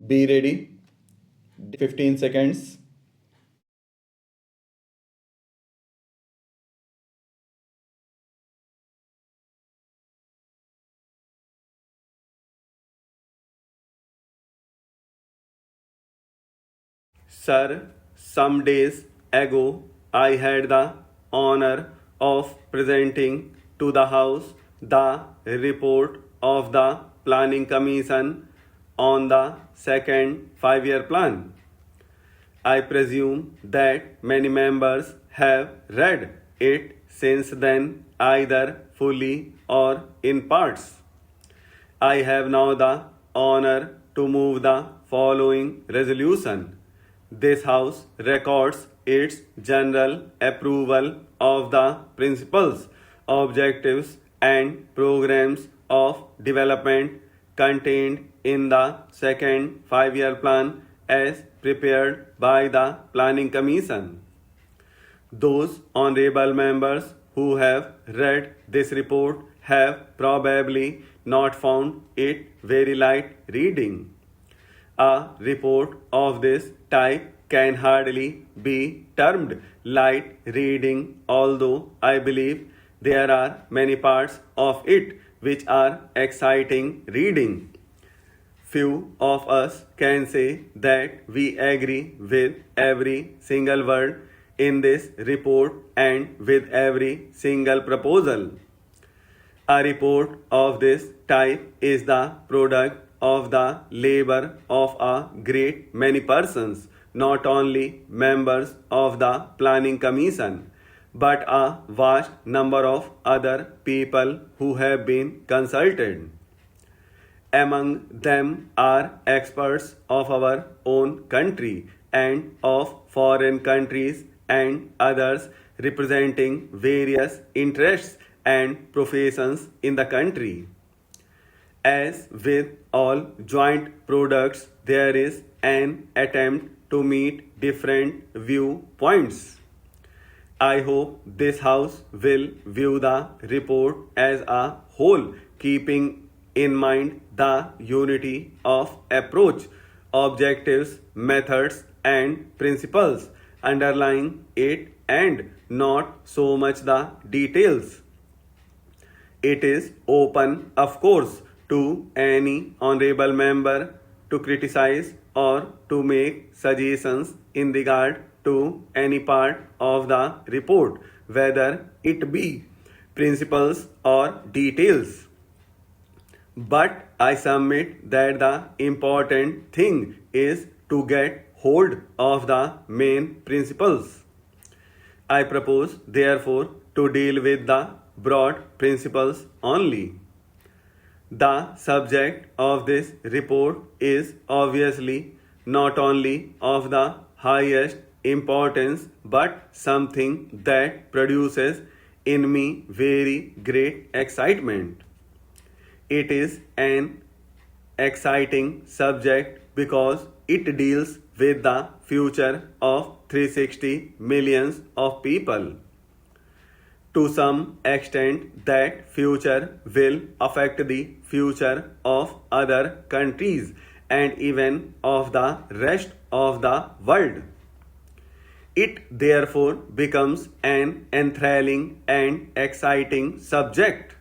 Be ready. 15 seconds. Sir, some days ago I had the honor of presenting to the House the report of the Planning Commission on the second 5 year plan. I presume that many members have read it since then, either fully or in parts. I have now the honor to move the following resolution. This House records its general approval of the principles, objectives, and programs of development contained in the second 5 year plan as prepared by the Planning Commission. Those honorable members who have read this report have probably not found it very light reading. A report of this type can hardly be termed light reading, although I believe there are many parts of it which are exciting reading. Few of us can say that we agree with every single word in this report and with every single proposal. A report of this type is the product of the labor of a great many persons, not only members of the Planning Commission, but a vast number of other people who have been consulted. Among them are experts of our own country and of foreign countries and others representing various interests and professions in the country. As with all joint products, there is an attempt to meet different viewpoints. I hope this House will view the report as a whole, keeping in mind the unity of approach, objectives, methods, and principles underlying it, and not so much the details. It is open, of course, to any honorable member to criticize or to make suggestions in regard to any part of the report, whether it be principles or details. But I submit that the important thing is to get hold of the main principles. I propose, therefore, to deal with the broad principles only. The subject of this report is obviously not only of the highest importance but something that produces in me very great excitement. It is an exciting subject because it deals with the future of 360 millions of people. To some extent, that future will affect the future of other countries and even of the rest of the world. It therefore becomes an enthralling and exciting subject.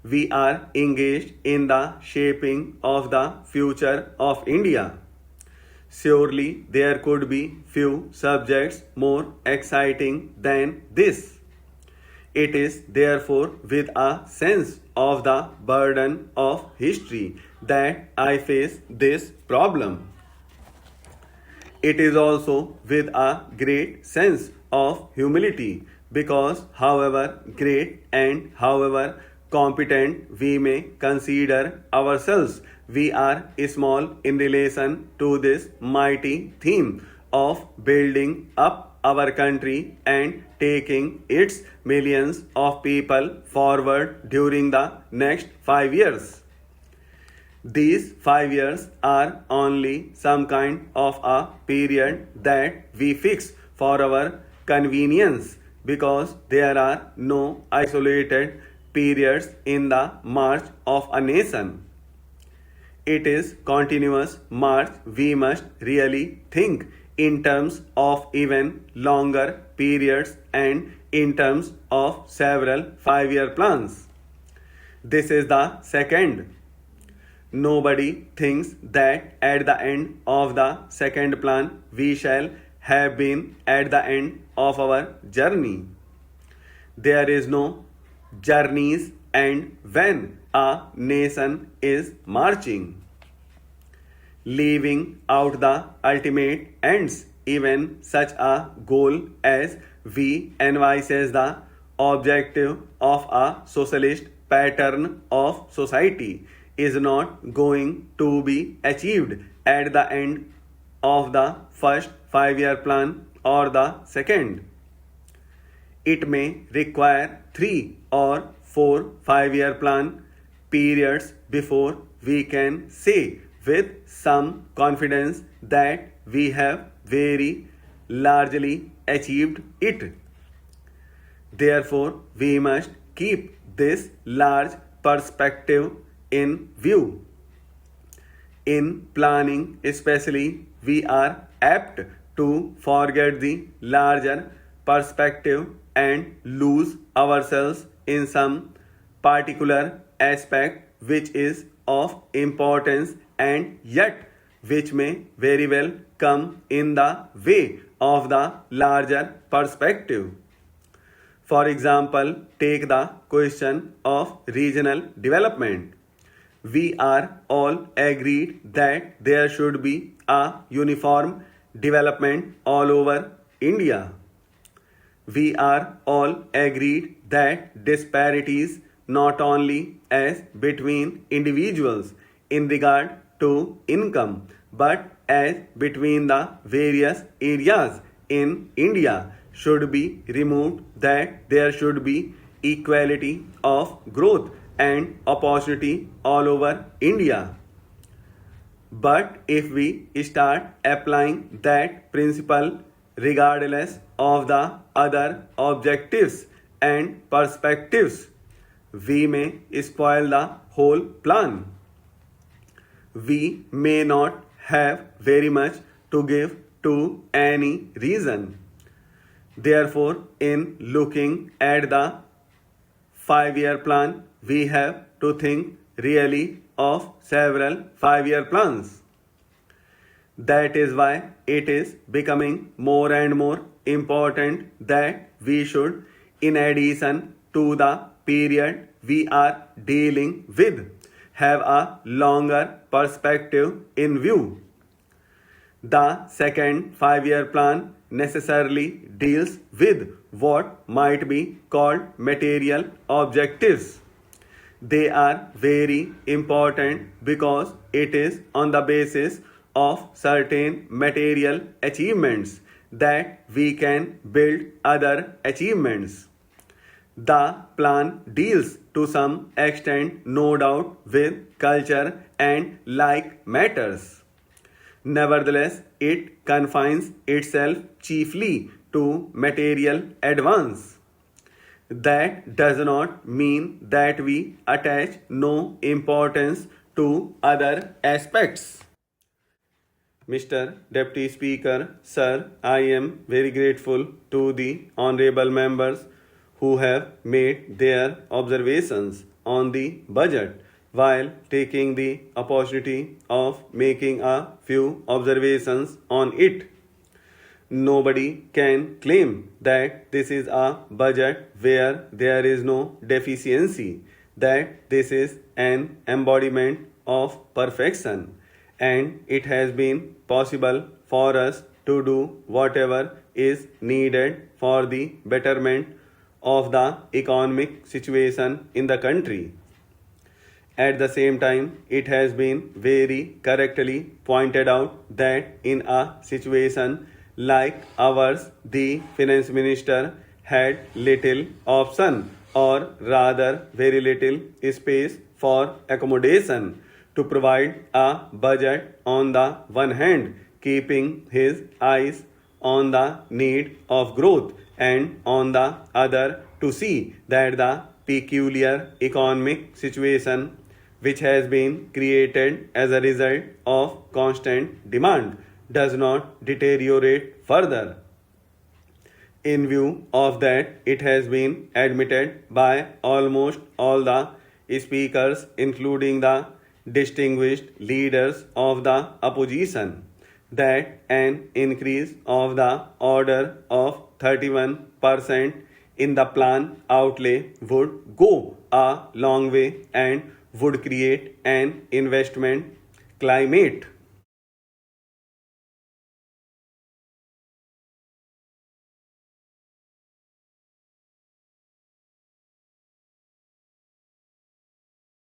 We are engaged in the shaping of the future of India. Surely there could be few subjects more exciting than this. It is therefore with a sense of the burden of history that I face this problem. It is also with a great sense of humility because, however great and however competent we may consider ourselves, we are small in relation to this mighty theme of building up our country and taking its millions of people forward during the next 5 years. These 5 years are only some kind of a period that we fix for our convenience because there are no isolated periods in the march of a nation. it is continuous march, we must really think in terms of even longer periods and in terms of several 5-year plans. This is the second. Nobody thinks that at the end of the second plan we shall have been at the end of our journey. There is no journeys and when a nation is marching, leaving out the ultimate ends, even such a goal as we envisages the objective of a socialist pattern of society is not going to be achieved at the end of the first 5-year plan or the second. It may require 3 or 4 5-year plan periods before we can say with some confidence that we have very largely achieved it. Therefore, we must keep this large perspective in view. In planning, especially, we are apt to forget the larger perspective and lose ourselves in some particular aspect which is of importance and yet which may very well come in the way of the larger perspective. For example, take the question of regional development. We are all agreed that there should be a uniform development all over India. We are all agreed that disparities not only as between individuals in regard to income but as between the various areas in India should be removed, that there should be equality of growth and opportunity all over India. But if we start applying that principle regardless of the other objectives and perspectives, we may spoil the whole plan. We may not have very much to give to any reason. Therefore, in looking at the 5-year plan, we have to think really of several 5-year plans. That is why it is becoming more and more important that we should, in addition to the period we are dealing with, have a longer perspective in view. The second 5-year plan necessarily deals with what might be called material objectives. They are very important because it is on the basis of certain material achievements that we can build other achievements. The plan deals to some extent, no doubt, with culture and like matters. Nevertheless, it confines itself chiefly to material advance. That does not mean that we attach no importance to other aspects. Mr. Deputy Speaker, Sir, I am very grateful to the honorable members who have made their observations on the budget while taking the opportunity of making a few observations on it. Nobody can claim that this is a budget where there is no deficiency, that this is an embodiment of perfection, and it has been possible for us to do whatever is needed for the betterment of the economic situation in the country. At the same time, it has been very correctly pointed out that in a situation like ours, the finance minister had little option, or rather very little space for accommodation to provide a budget on the one hand, keeping his eyes on the need of growth, and on the other to see that the peculiar economic situation which has been created as a result of constant demand, does not deteriorate further. In view of that, it has been admitted by almost all the speakers, including the distinguished leaders of the opposition, that an increase of the order of 31% in the plan outlay would go a long way and would create an investment climate